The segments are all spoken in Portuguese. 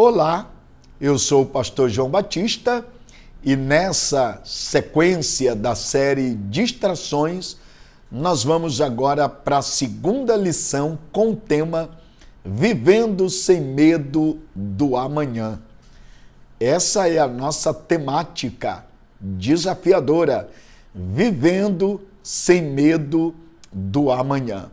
Olá, eu sou o pastor João Batista e nessa sequência da série Distrações, nós vamos agora para a segunda lição com o tema Vivendo sem medo do amanhã. Essa é a nossa temática desafiadora, vivendo sem medo do amanhã.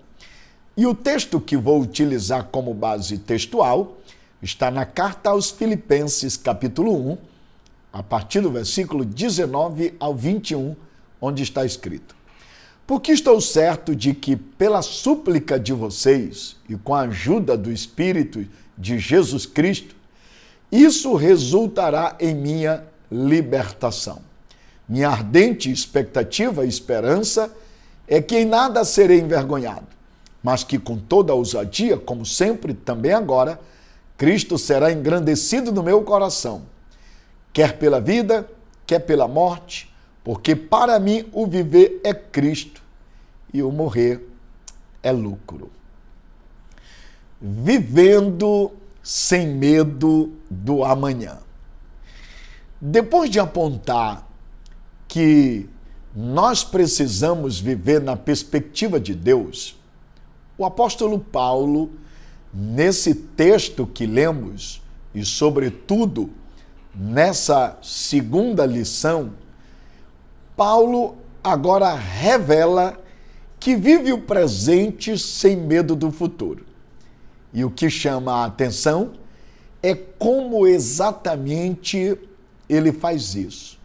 E o texto que vou utilizar como base textual está na carta aos Filipenses, capítulo 1, a partir do versículo 19 ao 21, onde está escrito: Porque estou certo de que, pela súplica de vocês e com a ajuda do Espírito de Jesus Cristo, isso resultará em minha libertação. Minha ardente expectativa e esperança é que em nada serei envergonhado, mas que com toda a ousadia, como sempre, também agora, Cristo será engrandecido no meu coração, quer pela vida, quer pela morte, porque para mim o viver é Cristo e o morrer é lucro. Vivendo sem medo do amanhã. Depois de apontar que nós precisamos viver na perspectiva de Deus, o apóstolo Paulo, nesse texto que lemos, e sobretudo nessa segunda lição, Paulo agora revela que vive o presente sem medo do futuro. E o que chama a atenção é como exatamente ele faz isso.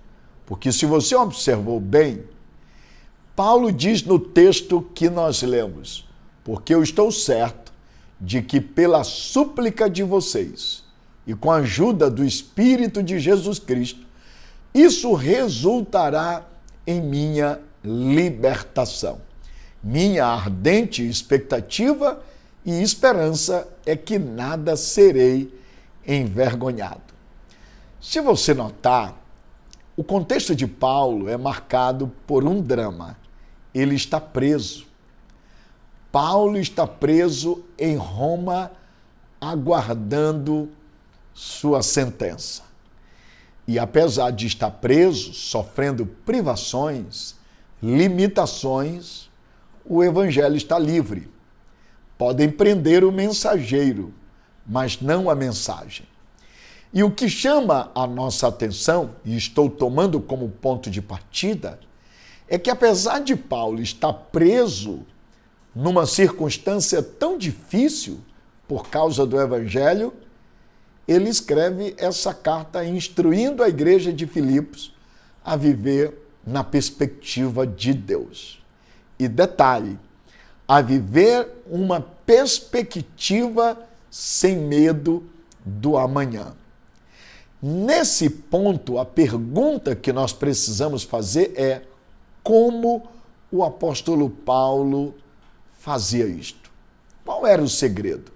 Porque se você observou bem, Paulo diz no texto que nós lemos: porque eu estou certo de que pela súplica de vocês e com a ajuda do Espírito de Jesus Cristo, isso resultará em minha libertação. Minha ardente expectativa e esperança é que nada serei envergonhado. Se você notar, o contexto de Paulo é marcado por um drama. Ele está preso. Paulo está preso em Roma, aguardando sua sentença. E apesar de estar preso, sofrendo privações, limitações, o evangelho está livre. Podem prender o mensageiro, mas não a mensagem. E o que chama a nossa atenção, e estou tomando como ponto de partida, é que apesar de Paulo estar preso numa circunstância tão difícil por causa do evangelho, ele escreve essa carta instruindo a igreja de Filipos a viver na perspectiva de Deus. E detalhe, a viver uma perspectiva sem medo do amanhã. Nesse ponto, a pergunta que nós precisamos fazer é: como o apóstolo Paulo fazia isto? Qual era o segredo?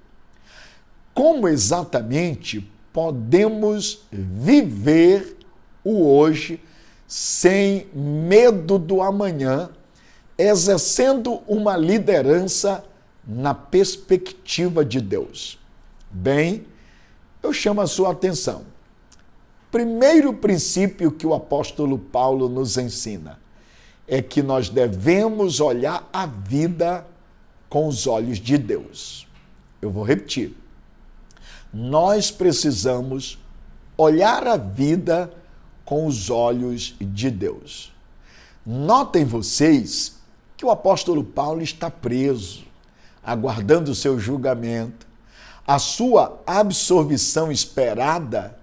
Como exatamente podemos viver o hoje sem medo do amanhã, exercendo uma liderança na perspectiva de Deus? Bem, eu chamo a sua atenção. Primeiro princípio que o apóstolo Paulo nos ensina é que nós devemos olhar a vida com os olhos de Deus. Eu vou repetir. Nós precisamos olhar a vida com os olhos de Deus. Notem vocês que o apóstolo Paulo está preso, aguardando o seu julgamento. A sua absolvição esperada,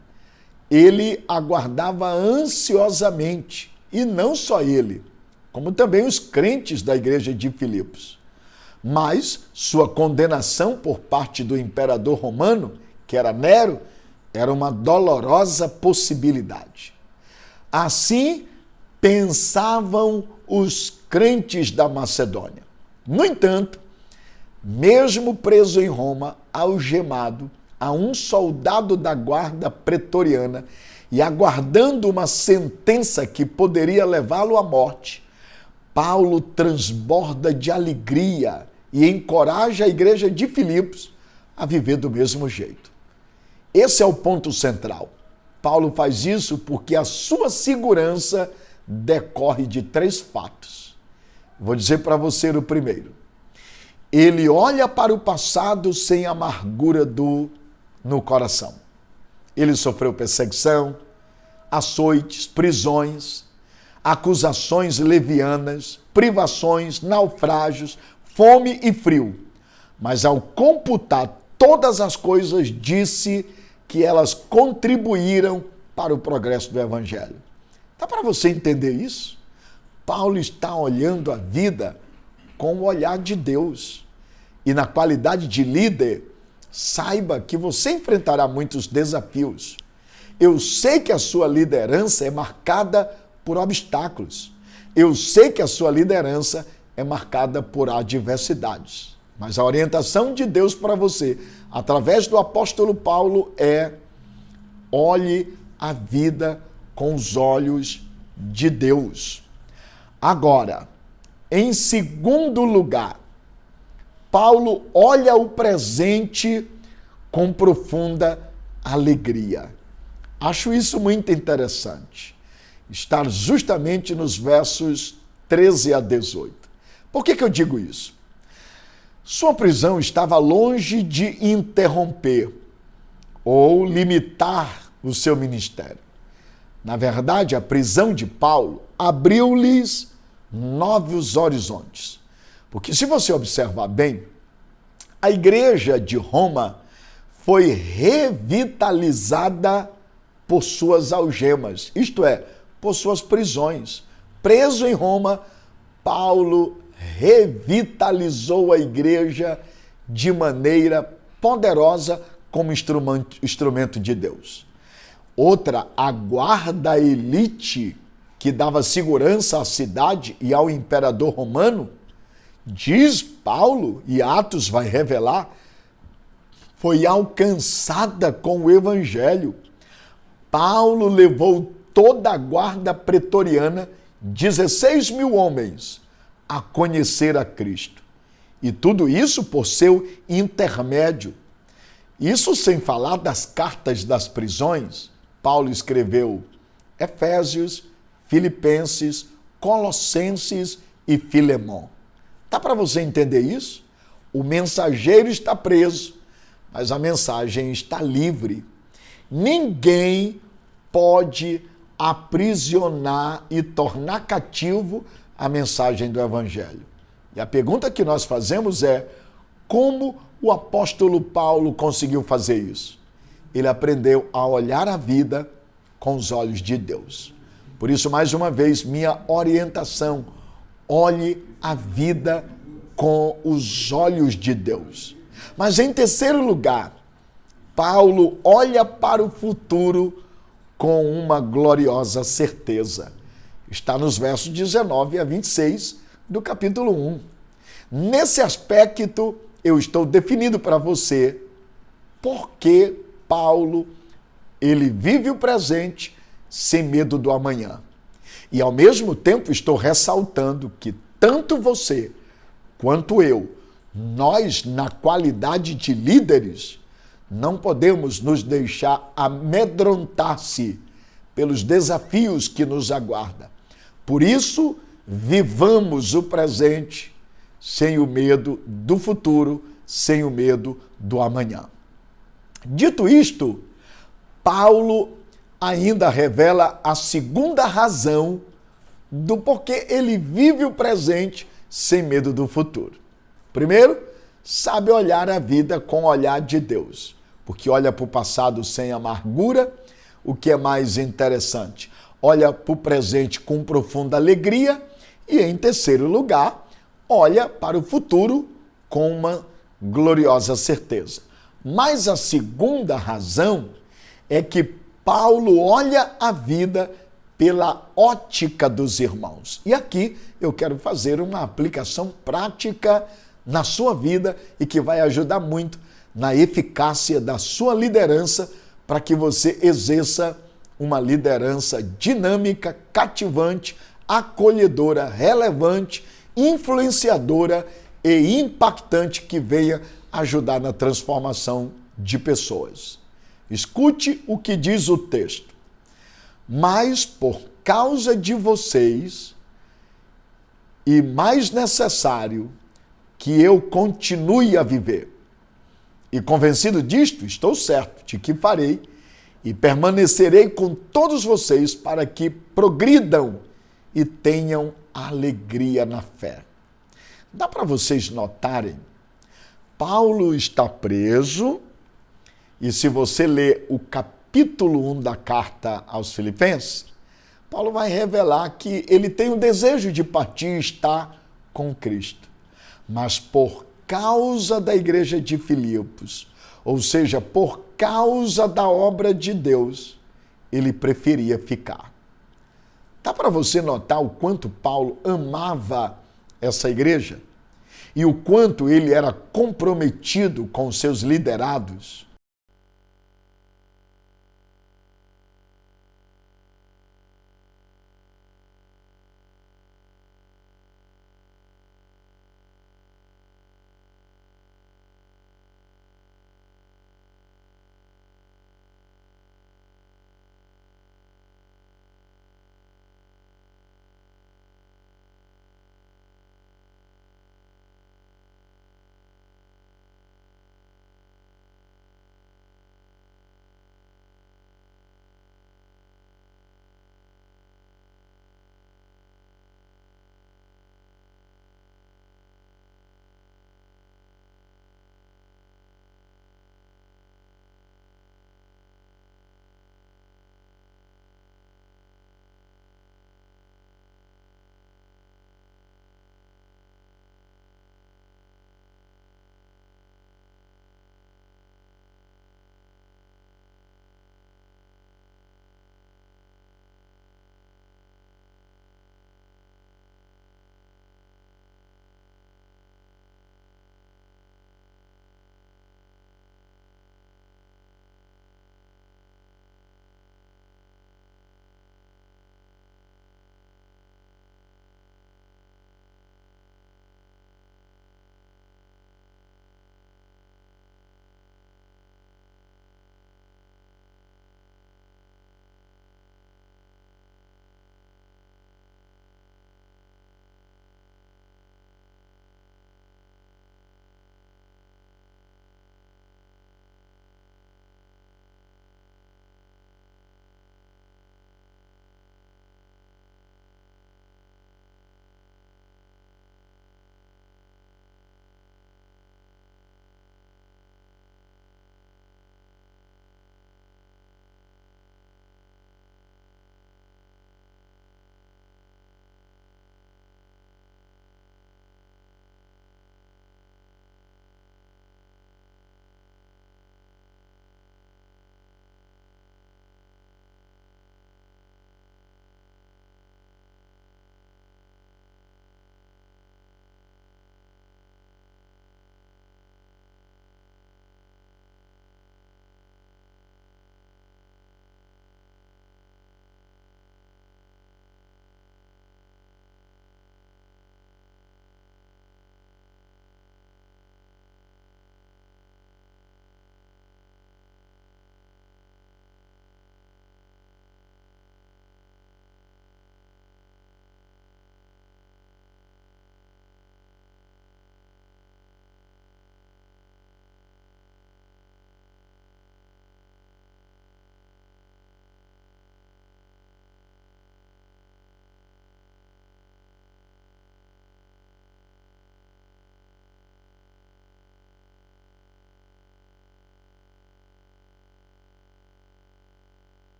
ele aguardava ansiosamente, e não só ele, como também os crentes da igreja de Filipos. Mas sua condenação por parte do imperador romano, que era Nero, era uma dolorosa possibilidade. Assim pensavam os crentes da Macedônia. No entanto, mesmo preso em Roma, algemado a um soldado da guarda pretoriana e aguardando uma sentença que poderia levá-lo à morte, Paulo transborda de alegria e encoraja a igreja de Filipos a viver do mesmo jeito. Esse é o ponto central. Paulo faz isso porque a sua segurança decorre de 3 fatos. Vou dizer para você o primeiro. Ele olha para o passado sem amargura no coração. Ele sofreu perseguição, açoites, prisões, acusações levianas, privações, naufrágios, fome e frio. Mas ao computar todas as coisas, disse que elas contribuíram para o progresso do Evangelho. Dá para você entender isso? Paulo está olhando a vida com o olhar de Deus. E na qualidade de líder, saiba que você enfrentará muitos desafios. Eu sei que a sua liderança é marcada por obstáculos. Eu sei que a sua liderança é marcada por adversidades. Mas a orientação de Deus para você, através do apóstolo Paulo, é: olhe a vida com os olhos de Deus. Agora, em segundo lugar, Paulo olha o presente com profunda alegria. Acho isso muito interessante. Estar justamente nos versos 13 a 18. Por que eu digo isso? Sua prisão estava longe de interromper ou limitar o seu ministério. Na verdade, a prisão de Paulo abriu-lhes novos horizontes. Porque se você observar bem, a igreja de Roma foi revitalizada por suas algemas, isto é, por suas prisões. Preso em Roma, Paulo revitalizou a igreja de maneira poderosa como instrumento de Deus. Outra, a guarda elite que dava segurança à cidade e ao imperador romano, diz Paulo, e Atos vai revelar, foi alcançada com o evangelho. Paulo levou toda a guarda pretoriana, 16 mil homens, a conhecer a Cristo. E tudo isso por seu intermédio. Isso sem falar das cartas das prisões. Paulo escreveu Efésios, Filipenses, Colossenses e Filemão. Dá para você entender isso? O mensageiro está preso, mas a mensagem está livre. Ninguém pode aprisionar e tornar cativo a mensagem do Evangelho. E a pergunta que nós fazemos é: como o apóstolo Paulo conseguiu fazer isso? Ele aprendeu a olhar a vida com os olhos de Deus. Por isso, mais uma vez, minha orientação: olhe a vida com os olhos de Deus. Mas em terceiro lugar, Paulo olha para o futuro com uma gloriosa certeza. Está nos versos 19 a 26 do capítulo 1. Nesse aspecto, eu estou definindo para você por que Paulo ele vive o presente sem medo do amanhã. E ao mesmo tempo estou ressaltando que tanto você quanto eu, nós, na qualidade de líderes, não podemos nos deixar amedrontar-se pelos desafios que nos aguardam. Por isso, vivamos o presente sem o medo do futuro, sem o medo do amanhã. Dito isto, Paulo ainda revela a segunda razão do porquê ele vive o presente sem medo do futuro. Primeiro, sabe olhar a vida com o olhar de Deus, porque olha para o passado sem amargura. O que é mais interessante, olha para o presente com profunda alegria e, em terceiro lugar, olha para o futuro com uma gloriosa certeza. Mas a segunda razão é que Paulo olha a vida pela ótica dos irmãos. E aqui eu quero fazer uma aplicação prática na sua vida e que vai ajudar muito na eficácia da sua liderança para que você exerça uma liderança dinâmica, cativante, acolhedora, relevante, influenciadora e impactante que venha ajudar na transformação de pessoas. Escute o que diz o texto. Mas por causa de vocês, e mais necessário que eu continue a viver. E convencido disto, estou certo de que farei e permanecerei com todos vocês para que progridam e tenham alegria na fé. Dá para vocês notarem, Paulo está preso, e se você ler o capítulo 1 da carta aos Filipenses, Paulo vai revelar que ele tem o desejo de partir e estar com Cristo. Mas por causa da igreja de Filipos, ou seja, por causa da obra de Deus, ele preferia ficar. Dá para você notar o quanto Paulo amava essa igreja? E o quanto ele era comprometido com os seus liderados?